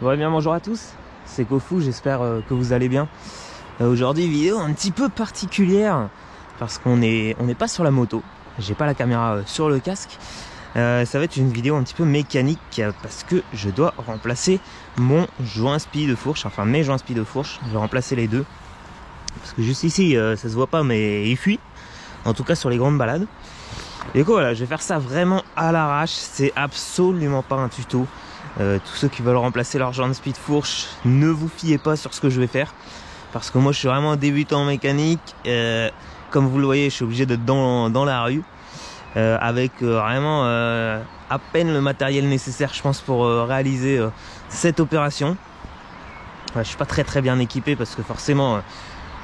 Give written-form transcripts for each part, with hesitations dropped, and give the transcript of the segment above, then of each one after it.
Ouais, bien bonjour à tous, c'est Kofu, j'espère que vous allez bien. Aujourd'hui vidéo un petit peu particulière parce qu'on n'est pas sur la moto, j'ai pas la caméra sur le casque. Ça va être une vidéo un petit peu mécanique parce que je dois remplacer mon joint spi de fourche, enfin mes joints spi de fourche, je vais remplacer les deux. Parce que juste ici ça se voit pas mais il fuit, en tout cas sur les grandes balades. Et du coup voilà, je vais faire ça vraiment à l'arrache, c'est absolument pas un tuto. Tous ceux qui veulent remplacer leur joint de spi de fourche, ne vous fiez pas sur ce que je vais faire. Parce que moi je suis vraiment débutant en mécanique, comme vous le voyez je suis obligé d'être dans la rue. Avec vraiment à peine le matériel nécessaire je pense pour réaliser cette opération. Je suis pas très bien équipé parce que forcément,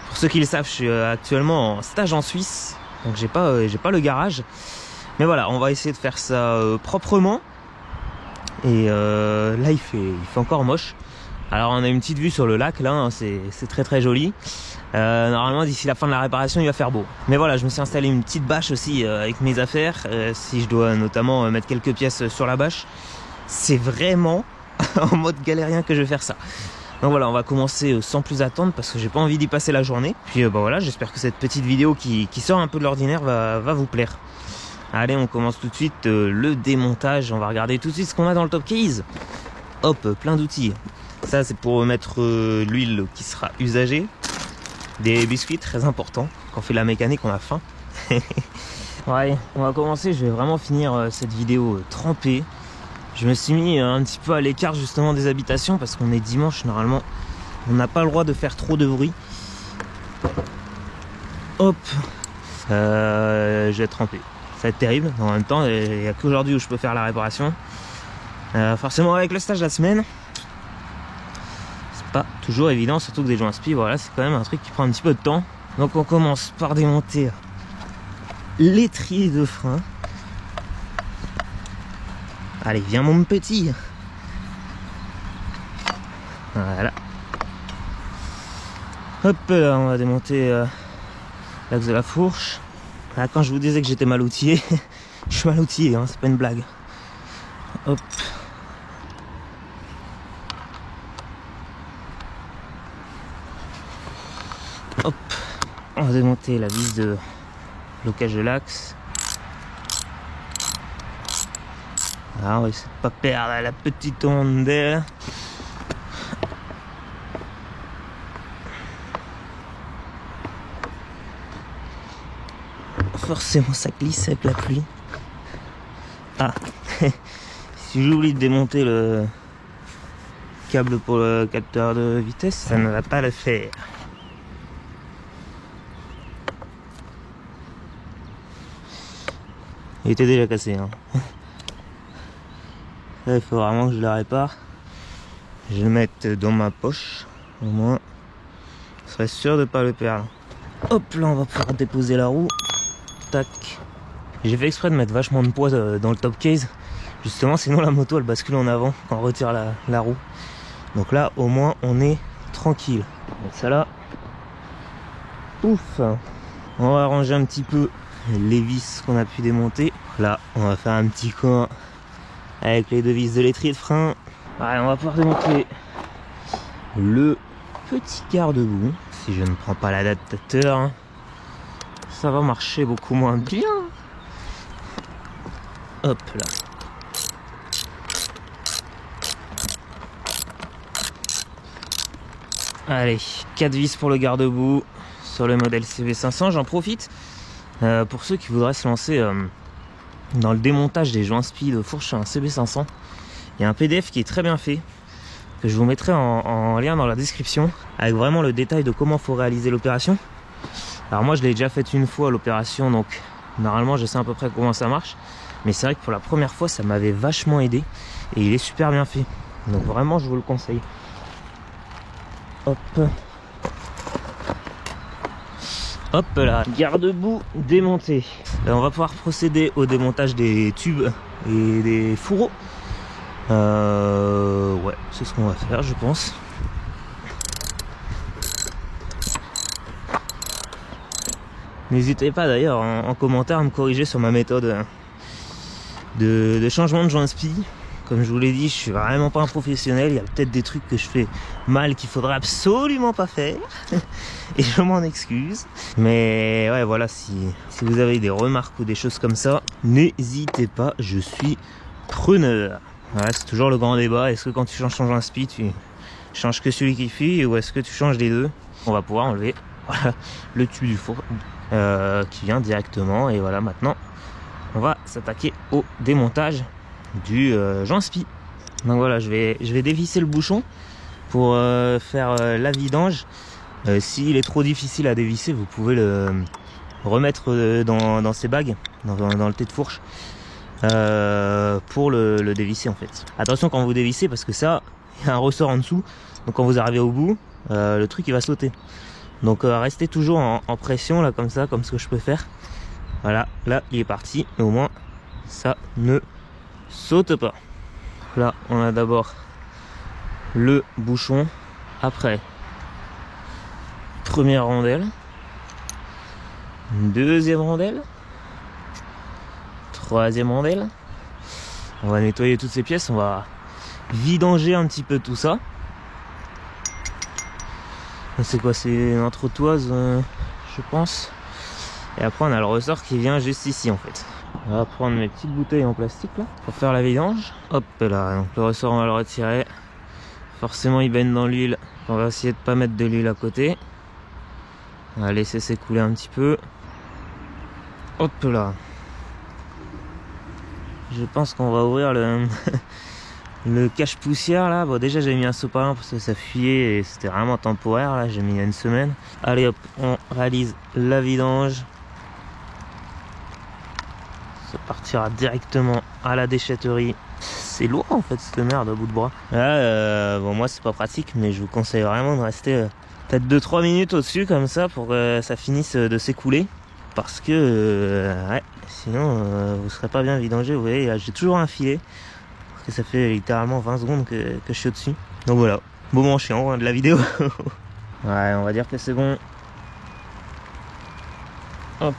pour ceux qui le savent, je suis actuellement en stage en Suisse. Donc j'ai pas le garage. Mais voilà, on va essayer de faire ça proprement. Et là il fait encore moche. Alors on a une petite vue sur le lac là, hein, c'est très joli. Normalement d'ici la fin de la réparation il va faire beau. Mais voilà, je me suis installé une petite bâche aussi avec mes affaires. Si je dois notamment mettre quelques pièces sur la bâche, c'est vraiment en mode galérien que je vais faire ça. Donc voilà, on va commencer sans plus attendre parce que j'ai pas envie d'y passer la journée. Puis bah voilà, j'espère que cette petite vidéo qui sort un peu de l'ordinaire va vous plaire. Allez, on commence tout de suite le démontage. On va regarder tout de suite ce qu'on a dans le top case. Hop, plein d'outils. Ça c'est pour mettre l'huile qui sera usagée. Des biscuits, très important. Quand on fait la mécanique, on a faim. Ouais, on va commencer. Je vais vraiment finir cette vidéo trempée. Je me suis mis un petit peu à l'écart justement des habitations parce qu'on est dimanche. Normalement, on n'a pas le droit de faire trop de bruit. Hop, je vais tremper. Ça va être terrible. En même temps, il n'y a qu'aujourd'hui où je peux faire la réparation. Forcément, avec le stage de la semaine, c'est pas toujours évident, surtout que des joints spi, voilà, c'est quand même un truc qui prend un petit peu de temps. Donc on commence par démonter l'étrier de frein. Allez, viens mon petit. Voilà. Hop là, on va démonter l'axe de la fourche. Là, quand je vous disais que j'étais mal outillé, je suis mal outillé, hein, c'est pas une blague. Hop. Hop. On va démonter la vis de blocage de l'axe. Ah, on va essayer de pas perdre la petite onde d'air. Forcément ça glisse avec la pluie. Ah, si j'oublie de démonter le câble pour le capteur de vitesse, ça ne va pas le faire. Il était déjà cassé, hein. Là, il faut vraiment que je le répare. Je vais le mettre dans ma poche, au moins je serai sûr de ne pas le perdre. Hop là, on va pouvoir déposer la roue. Tac. J'ai fait exprès de mettre vachement de poids dans le top case, justement, sinon la moto elle bascule en avant quand on retire la roue. Donc là au moins on est tranquille. Donc ça là, ouf. On va ranger un petit peu les vis qu'on a pu démonter. Là on va faire un petit coin avec les deux vis de l'étrier de frein. Ouais, on va pouvoir démonter le petit garde-boue. Si je ne prends pas l'adaptateur, hein, ça va marcher beaucoup moins bien. Hop là. Allez, 4 vis pour le garde-boue sur le modèle CB500. J'en profite pour ceux qui voudraient se lancer dans le démontage des joints spi de fourche sur un CB500. Il y a un PDF qui est très bien fait, que je vous mettrai en lien dans la description, avec vraiment le détail de comment il faut réaliser l'opération. Alors moi je l'ai déjà fait une fois l'opération, donc normalement je sais à peu près comment ça marche. Mais c'est vrai que pour la première fois ça m'avait vachement aidé. Et il est super bien fait. Donc vraiment je vous le conseille. Hop. Hop là, garde-boue démonté. Là, on va pouvoir procéder au démontage des tubes et des fourreaux. Ouais, c'est ce qu'on va faire je pense. N'hésitez pas d'ailleurs en commentaire à me corriger sur ma méthode de changement de joint spi. Comme je vous l'ai dit, je suis vraiment pas un professionnel. Il y a peut-être des trucs que je fais mal qu'il faudrait absolument pas faire. Et je m'en excuse. Mais ouais, voilà, si vous avez des remarques ou des choses comme ça, n'hésitez pas, je suis preneur. Voilà, c'est toujours le grand débat. Est-ce que quand tu changes ton inspi, tu changes que celui qui fuit ou est-ce que tu changes les deux? On va pouvoir enlever voilà, le tube du four qui vient directement. Et voilà, maintenant, on va s'attaquer au démontage du joint-spi. Donc voilà, je vais dévisser le bouchon pour faire la vidange. S'il est trop difficile à dévisser, vous pouvez le remettre dans ces bagues, dans le tête de fourche, pour le dévisser en fait. Attention quand vous dévissez, parce que ça, il y a un ressort en dessous, donc quand vous arrivez au bout, le truc il va sauter. Donc restez toujours en pression là, comme ça, comme ce que je peux faire. Voilà, là il est parti, mais au moins ça ne saute pas. Là on a d'abord le bouchon, après première rondelle, deuxième rondelle, troisième rondelle. On va nettoyer toutes ces pièces, on va vidanger un petit peu tout ça. C'est quoi, c'est une entretoise je pense. Et après on a le ressort qui vient juste ici en fait. On va prendre mes petites bouteilles en plastique là pour faire la vidange. Hop là, donc le ressort on va le retirer. Forcément il baigne dans l'huile. On va essayer de pas mettre de l'huile à côté. On va laisser s'écouler un petit peu. Hop là. Je pense qu'on va ouvrir le cache-poussière là. Bon déjà j'ai mis un sopalin parce que ça fuyait et c'était vraiment temporaire là. J'ai mis il y a une semaine. Allez hop, on réalise la vidange. Ça partira directement à la déchetterie. C'est lourd en fait cette merde à bout de bras. Là, bon moi c'est pas pratique, mais je vous conseille vraiment de rester peut-être 2-3 minutes au-dessus comme ça pour que ça finisse de s'écouler. Parce que ouais, sinon vous serez pas bien vidangé. Vous voyez, j'ai toujours un filet. Parce que ça fait littéralement 20 secondes que je suis au-dessus. Donc voilà, moment chiant de la vidéo. Ouais, on va dire que c'est bon. Hop.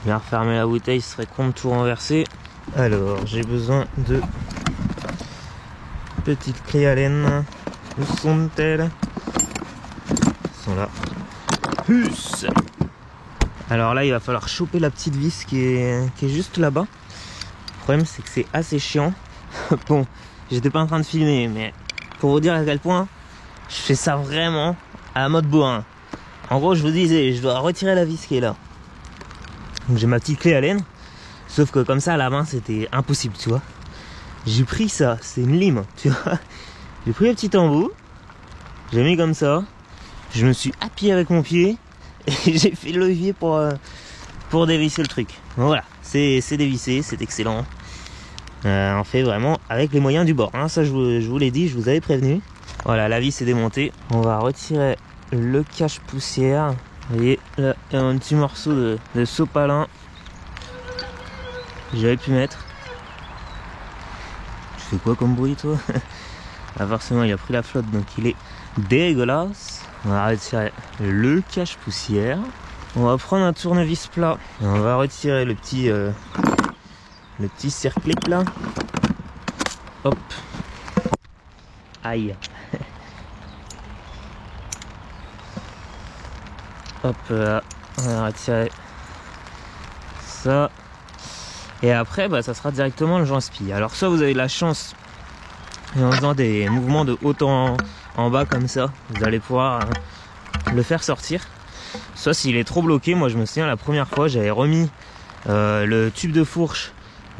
Bien refermer la bouteille, ce serait con de tout renverser. Alors, j'ai besoin de petites clés Allen. Où sont-elles? Elles sont là. Puce. Alors là, il va falloir choper la petite vis qui est juste là-bas. Le problème, c'est que c'est assez chiant. Bon, j'étais pas en train de filmer, mais pour vous dire à quel point je fais ça vraiment à la mode bourrin. En gros, je vous disais, je dois retirer la vis qui est là. Donc j'ai ma petite clé Allen, sauf que comme ça à la main c'était impossible, tu vois. J'ai pris ça, c'est une lime, tu vois. J'ai pris le petit embout, j'ai mis comme ça, je me suis appuyé avec mon pied et j'ai fait le levier pour dévisser le truc. Donc voilà, c'est dévissé, c'est excellent. On fait vraiment avec les moyens du bord, hein. Ça je vous l'ai dit, je vous avais prévenu. Voilà, la vis est démontée. On va retirer le cache-poussière. Vous voyez, là, il y a un petit morceau de sopalin. J'avais pu mettre. Tu fais quoi comme bruit, toi? Ah, forcément, il a pris la flotte, donc il est dégueulasse. On va retirer le cache-poussière. On va prendre un tournevis plat. Et on va retirer le petit cerclet là. Hop. Aïe. Hop là, on va retirer ça. Et après, bah, ça sera directement le joint-spi. Alors soit vous avez de la chance, et en faisant des mouvements de haut en bas comme ça, vous allez pouvoir le faire sortir. Soit s'il est trop bloqué, moi je me souviens la première fois, j'avais remis le tube de fourche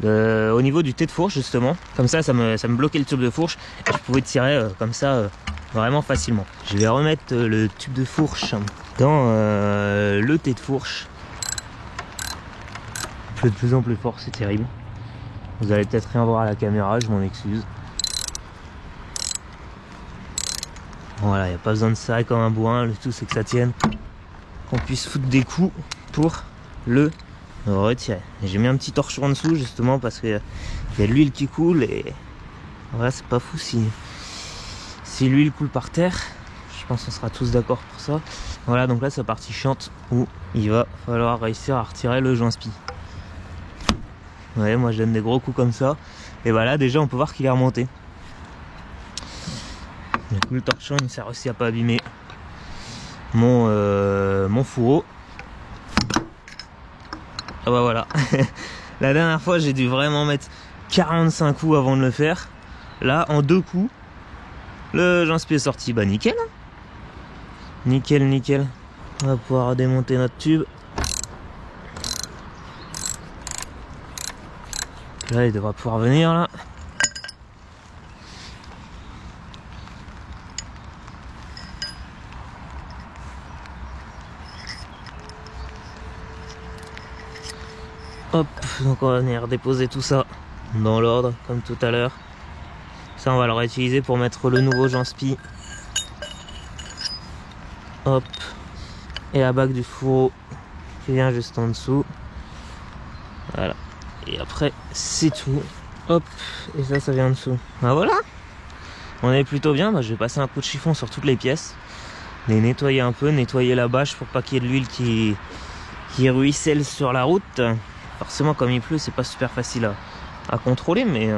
au niveau du tête de fourche justement. Comme ça me bloquait le tube de fourche et je pouvais tirer comme ça vraiment facilement. Je vais remettre le tube de fourche dans le tête de fourche. Il pleut de plus en plus fort, c'est terrible. Vous allez peut-être rien voir à la caméra, je m'en excuse. Voilà, il n'y a pas besoin de serrer comme un bourrin, le tout c'est que ça tienne. Qu'on puisse foutre des coups pour le retirer. J'ai mis un petit torchon en dessous justement parce qu'il y a de l'huile qui coule et voilà, c'est pas fou si l'huile coule par terre. Je pense qu'on sera tous d'accord pour ça. Voilà, donc là c'est la partie chiante où il va falloir réussir à retirer le joint-spi. Ouais, moi je donne des gros coups comme ça. Et voilà, déjà on peut voir qu'il est remonté. Du coup le torchon il sert aussi à pas abîmer mon fourreau. Ah bah voilà. La dernière fois j'ai dû vraiment mettre 45 coups avant de le faire. Là en 2 coups le Janspi est sorti. Bah nickel, hein. Nickel, nickel. On va pouvoir démonter notre tube. Là il devra pouvoir venir là. Hop, donc on va venir déposer tout ça dans l'ordre comme tout à l'heure. Ça on va le réutiliser pour mettre le nouveau Janspi. Hop, et la bague du fourreau qui vient juste en dessous. Voilà, et après c'est tout. Hop, et ça vient en dessous. Ah voilà, on est plutôt bien. Bah, je vais passer un coup de chiffon sur toutes les pièces, les nettoyer un peu, nettoyer la bâche pour pas qu'il y ait de l'huile qui ruisselle sur la route. Forcément comme il pleut c'est pas super facile à contrôler, mais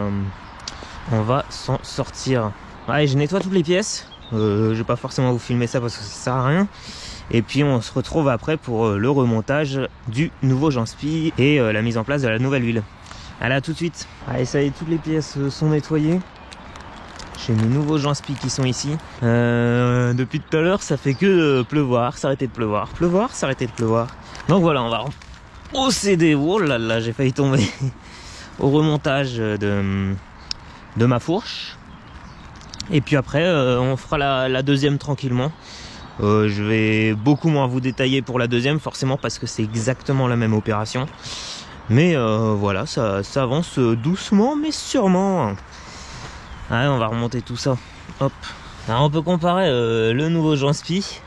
on va s'en sortir. Allez, je nettoie toutes les pièces. Je vais pas forcément vous filmer ça parce que ça sert à rien. Et puis on se retrouve après pour le remontage du nouveau Janspi et la mise en place de la nouvelle huile. Allez, à tout de suite. Allez, ça y est, toutes les pièces sont nettoyées. J'ai mes nouveaux Janspi qui sont ici. Depuis tout à l'heure ça fait que pleuvoir, s'arrêter de pleuvoir, pleuvoir, s'arrêter de pleuvoir. Donc voilà, on va procéder, oh là là, j'ai failli tomber, au remontage de ma fourche. Et puis après on fera la deuxième tranquillement. Je vais beaucoup moins vous détailler pour la deuxième forcément parce que c'est exactement la même opération. Mais voilà, ça avance doucement mais sûrement. Allez, on va remonter tout ça. Hop. Alors on peut comparer le nouveau Janspi.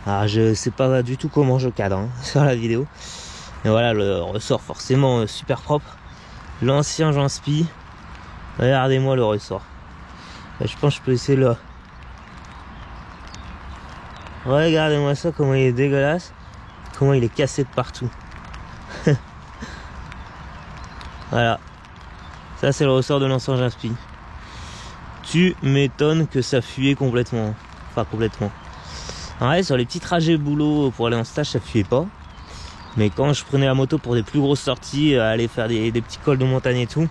Alors je sais pas du tout comment je cadre hein, sur la vidéo. Et voilà, le ressort forcément super propre. L'ancien Janspi, regardez-moi le ressort. Je pense que je peux essayer là. Regardez-moi ça, comment il est dégueulasse. Comment il est cassé de partout. Voilà. Ça c'est le ressort de l'ancien Janspi. Tu m'étonnes que ça fuyait complètement. Enfin complètement. Ouais, sur les petits trajets boulot pour aller en stage ça fuyait pas. Mais quand je prenais la moto pour des plus grosses sorties, aller faire des petits cols de montagne et tout,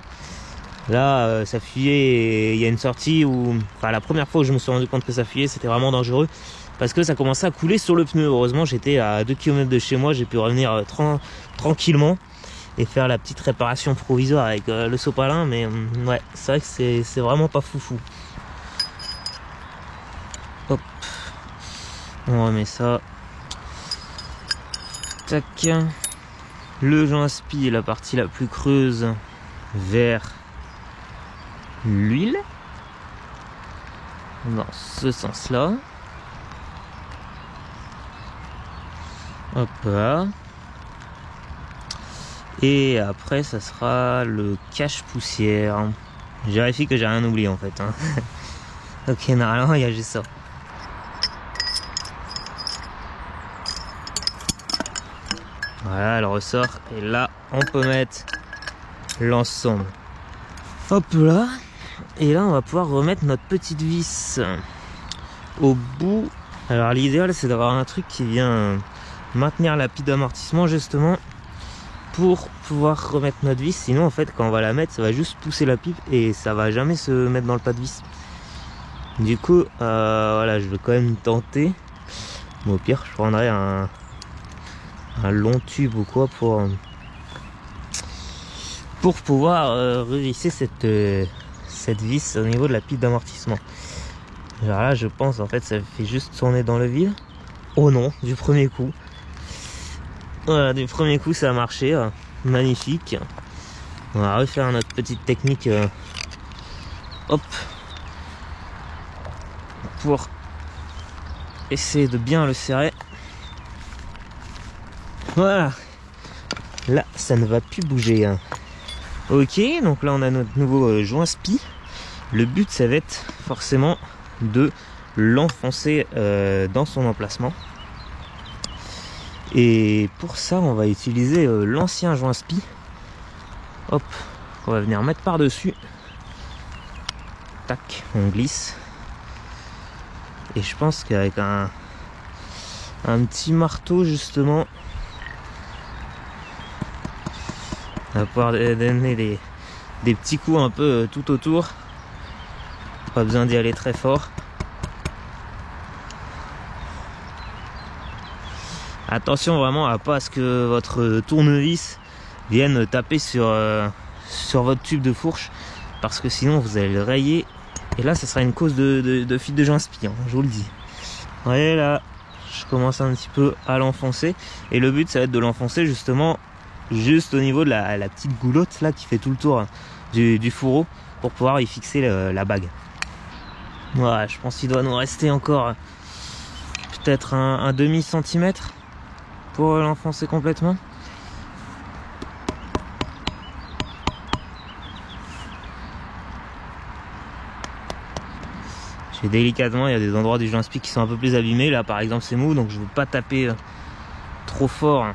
là ça fuyait. Et il y a une sortie où, enfin la première fois où je me suis rendu compte que ça fuyait, c'était vraiment dangereux parce que ça commençait à couler sur le pneu. Heureusement j'étais à 2 km de chez moi, j'ai pu revenir tranquillement et faire la petite réparation provisoire avec le sopalin. Mais ouais, c'est vrai que c'est vraiment pas foufou. Hop, on remet ça. Tac. Le Janspi est la partie la plus creuse vers l'huile. Dans ce sens-là. Hop là. Et après, ça sera le cache-poussière. Je vérifie que j'ai rien oublié en fait. Hein. Ok, normalement, il y a juste ça. Voilà le ressort, et là on peut mettre l'ensemble. Hop là, et là on va pouvoir remettre notre petite vis au bout. Alors l'idéal c'est d'avoir un truc qui vient maintenir la pile d'amortissement justement pour pouvoir remettre notre vis. Sinon en fait quand on va la mettre ça va juste pousser la pipe et ça va jamais se mettre dans le pas de vis. Du coup voilà, je vais quand même tenter. Bon, au pire je prendrai un long tube ou quoi pour pouvoir revisser cette vis au niveau de la pile d'amortissement. Alors là je pense en fait ça fait juste tourner dans le vide. Oh non, du premier coup. Voilà, du premier coup ça a marché, magnifique. On va refaire notre petite technique hop, pour essayer de bien le serrer. Voilà, là ça ne va plus bouger hein. Ok, donc là on a notre nouveau Janspi. Le but ça va être forcément de l'enfoncer dans son emplacement. Et pour ça on va utiliser l'ancien Janspi. Hop, on va venir mettre par dessus. Tac, on glisse. Et je pense qu'avec un petit marteau justement, on va pouvoir donner des petits coups un peu tout autour. Pas besoin d'y aller très fort. Attention vraiment à pas à ce que votre tournevis vienne taper sur votre tube de fourche, parce que sinon vous allez le rayer et là ça sera une cause de fuite de joint spi, hein, je vous le dis. Voyez là, je commence un petit peu à l'enfoncer et le but ça va être de l'enfoncer justement juste au niveau de la petite goulotte là qui fait tout le tour du fourreau pour pouvoir y fixer la bague. Voilà, je pense qu'il doit nous rester encore peut-être un demi-centimètre pour l'enfoncer complètement. Je fais délicatement, il y a des endroits du joint spi qui sont un peu plus abîmés. Là par exemple c'est mou, donc je ne veux pas taper trop fort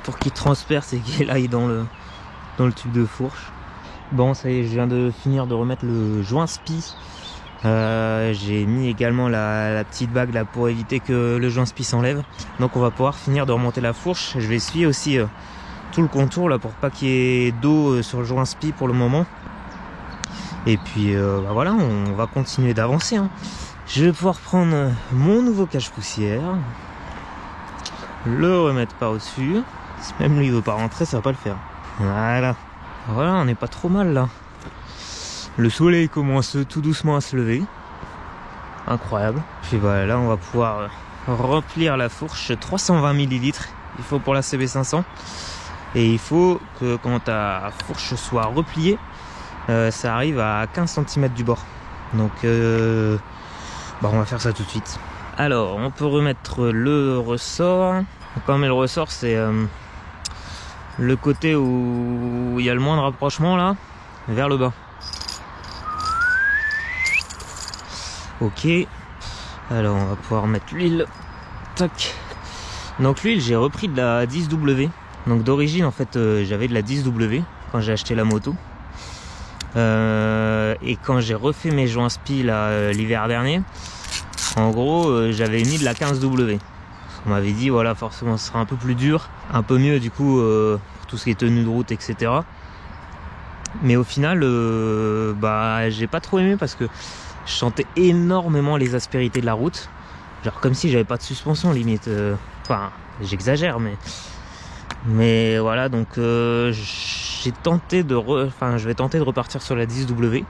pour qu'il transperce et qu'il aille dans le tube de fourche. Bon, ça y est, je viens de finir de remettre le joint spi. J'ai mis également la petite bague là pour éviter que le joint spi s'enlève. Donc on va pouvoir finir de remonter la fourche. Je vais essuyer aussi tout le contour là pour pas qu'il y ait d'eau sur le joint spi pour le moment. Et puis bah voilà, on va continuer d'avancer, hein. Je vais pouvoir prendre mon nouveau cache-poussière, le remettre par au-dessus. Si même lui il veut pas rentrer, ça va pas le faire. Voilà. Voilà, on n'est pas trop mal là. Le soleil commence tout doucement à se lever. Incroyable. Puis voilà, là on va pouvoir remplir la fourche. 320 ml il faut pour la CB500. Et il faut que quand ta fourche soit repliée, ça arrive à 15 cm du bord. Donc bah on va faire ça tout de suite. Alors on peut remettre le ressort. Quand on met le ressort, c'est le côté où il y a le moins de rapprochement là, vers le bas. Ok, alors on va pouvoir mettre l'huile. Tac. Donc l'huile, j'ai repris de la 10W. Donc d'origine en fait j'avais de la 10W quand j'ai acheté la moto. Et quand j'ai refait mes joints spi l'hiver dernier, en gros j'avais mis de la 15W. On m'avait dit voilà, forcément ce sera un peu plus dur, un peu mieux du coup pour tout ce qui est tenue de route, etc. Mais au final bah j'ai pas trop aimé parce que je sentais énormément les aspérités de la route, genre comme si j'avais pas de suspension limite. Enfin j'exagère mais voilà, donc j'ai tenté je vais tenter de repartir sur la 10W,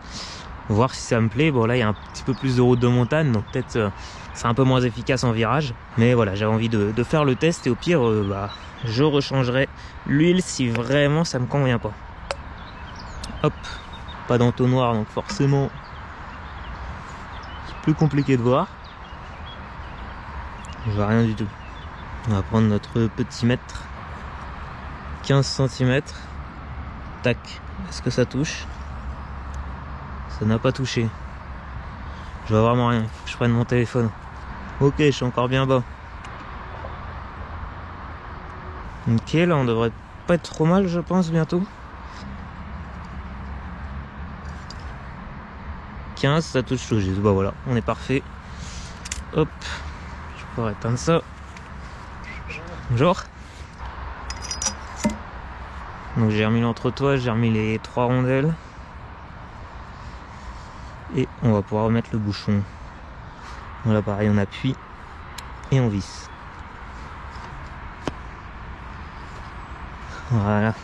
voir si ça me plaît. Bon là il y a un petit peu plus de route de montagne, donc peut-être c'est un peu moins efficace en virage, mais voilà, j'avais envie de faire le test et au pire bah, je rechangerai l'huile si vraiment ça me convient pas. Hop, pas d'entonnoir donc forcément c'est plus compliqué de voir. Je vois rien du tout. On va prendre notre petit mètre, 15 cm. Tac, est-ce que ça touche? Ça n'a pas touché. Je vois vraiment rien, il faut que je prenne mon téléphone. Ok, je suis encore bien bas. Ok, là on devrait pas être trop mal je pense bientôt. 15, ça touche tout juste. Bah voilà, on est parfait. Hop, je pourrais éteindre ça. Bonjour. Donc j'ai remis l'entretoit, j'ai remis les 3 rondelles. Et on va pouvoir remettre le bouchon. Voilà, pareil, on appuie et on visse. Voilà.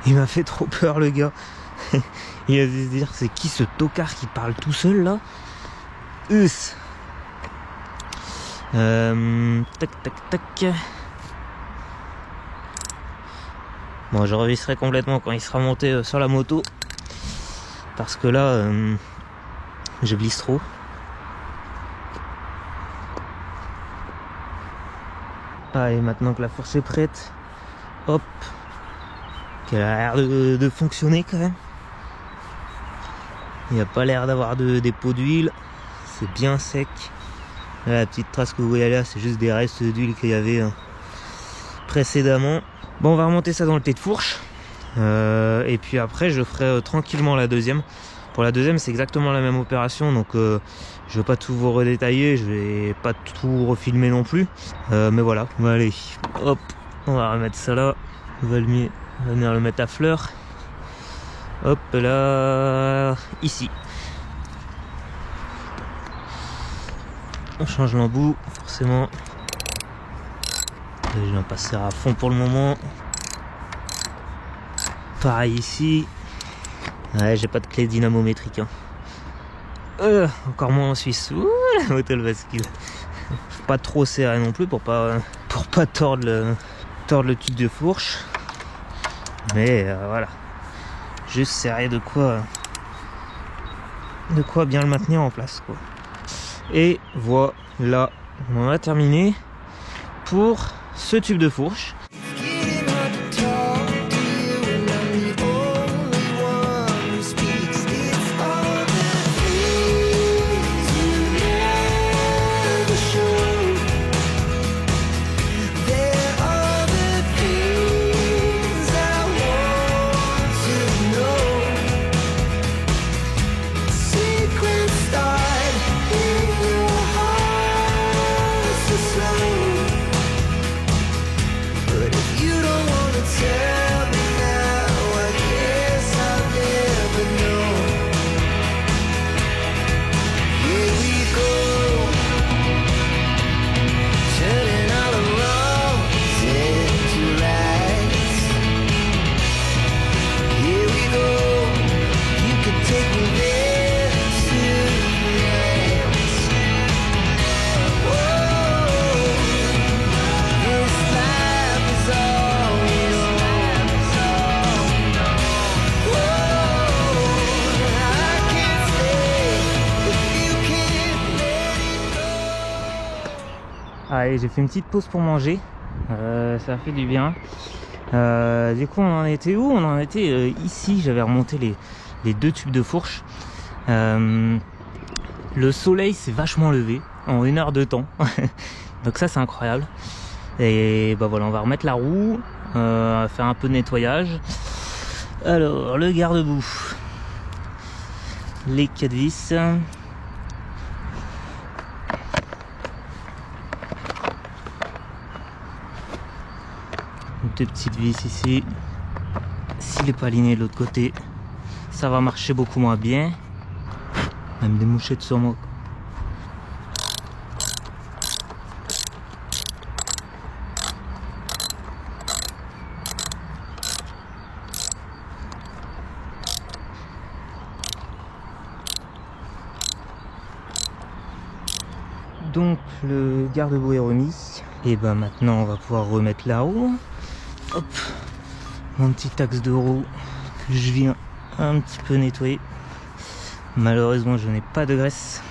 Il m'a fait trop peur le gars. Il a dû se dire c'est qui ce tocard qui parle tout seul là. Tac tac tac. Bon, je revisserai complètement quand il sera monté sur la moto, parce que là je glisse trop. Allez, maintenant que la fourche est prête, hop, qu'elle a l'air de fonctionner quand même. Il n'y a pas l'air d'avoir de dépôt d'huile, c'est bien sec. Là, la petite trace que vous voyez là, c'est juste des restes d'huile qu'il y avait précédemment. Bon, on va remonter ça dans le thé de fourche. Et puis après je ferai tranquillement la deuxième. Pour la deuxième c'est exactement la même opération, donc je vais pas tout vous redétailler, je vais pas tout refilmer non plus, mais voilà. Bon, allez, hop, on va remettre ça là, on va venir le mettre à fleur, hop là, ici. On change l'embout forcément, je vais passer à fond pour le moment. Pareil ici. Ouais, j'ai pas de clé dynamométrique. Hein. Encore moins en Suisse. Ouh, la moto le bascule. Faut pas trop serrer non plus pour pas tordre le tube de fourche. Mais voilà. Juste serrer de quoi bien le maintenir en place, quoi. Et voilà, on a terminé pour ce tube de fourche. Allez, j'ai fait une petite pause pour manger, ça a fait du bien. Du coup on en était où? On en était ici, j'avais remonté les deux tubes de fourche. Le soleil s'est vachement levé en 1 heure de temps, donc ça c'est incroyable. Et bah voilà, on va remettre la roue, faire un peu de nettoyage. Alors le garde-boue, les 4 vis. Deux petites vis ici. S'il n'est pas aligné de l'autre côté, ça va marcher beaucoup moins bien. Même des mouchettes sur moi. Donc le garde-boue est remis. Et ben maintenant on va pouvoir remettre la roue. Hop, mon petit axe de roue que je viens un petit peu nettoyer. Malheureusement je n'ai pas de graisse,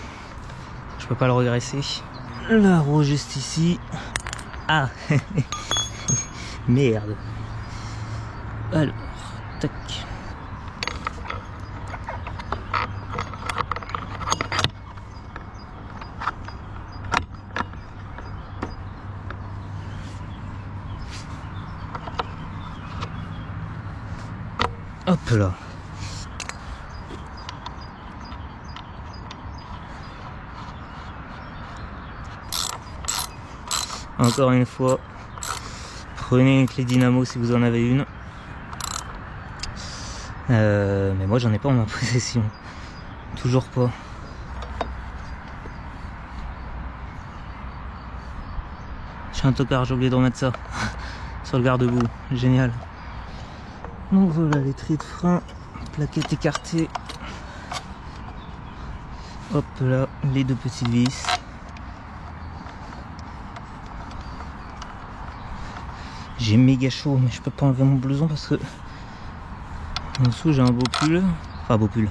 je peux pas le regresser. La roue juste ici. Ah merde. Alors tac. Hop là. Encore une fois, prenez une clé dynamo si vous en avez une. Mais moi j'en ai pas en ma possession. Toujours pas. J'ai un tocard, j'ai oublié de remettre ça sur le garde-boue. Génial. Donc voilà les tris de frein, plaquettes écartées. Hop là, les deux petites vis. J'ai méga chaud, mais je peux pas enlever mon blouson parce que en dessous j'ai un beau pull. Enfin beau pull.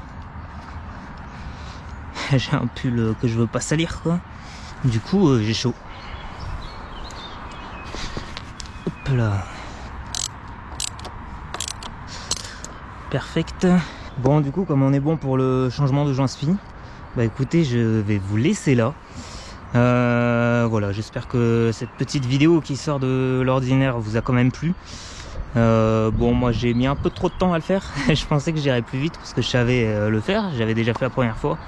J'ai un pull que je veux pas salir quoi. Du coup j'ai chaud. Hop là. Perfect. Bon du coup comme on est bon pour le changement de joint spi, bah écoutez je vais vous laisser là. Voilà, j'espère que cette petite vidéo qui sort de l'ordinaire vous a quand même plu. Bon, moi j'ai mis un peu trop de temps à le faire. Je pensais que j'irais plus vite parce que je savais le faire, j'avais déjà fait la première fois,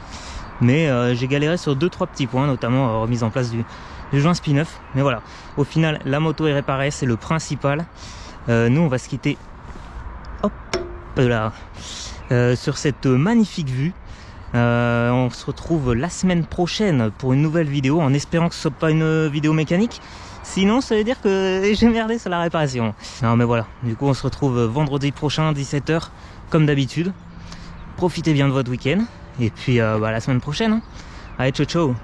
mais j'ai galéré sur 2-3 petits points, notamment remise en place du joint spin-off. Mais voilà, au final la moto est réparée, c'est le principal. Nous on va se quitter, hop là, sur cette magnifique vue. On se retrouve la semaine prochaine pour une nouvelle vidéo, en espérant que ce soit pas une vidéo mécanique. Sinon ça veut dire que j'ai merdé sur la réparation. Non mais voilà, du coup on se retrouve vendredi prochain 17 h comme d'habitude. Profitez bien de votre week-end. Et puis la semaine prochaine. Allez, ciao ciao.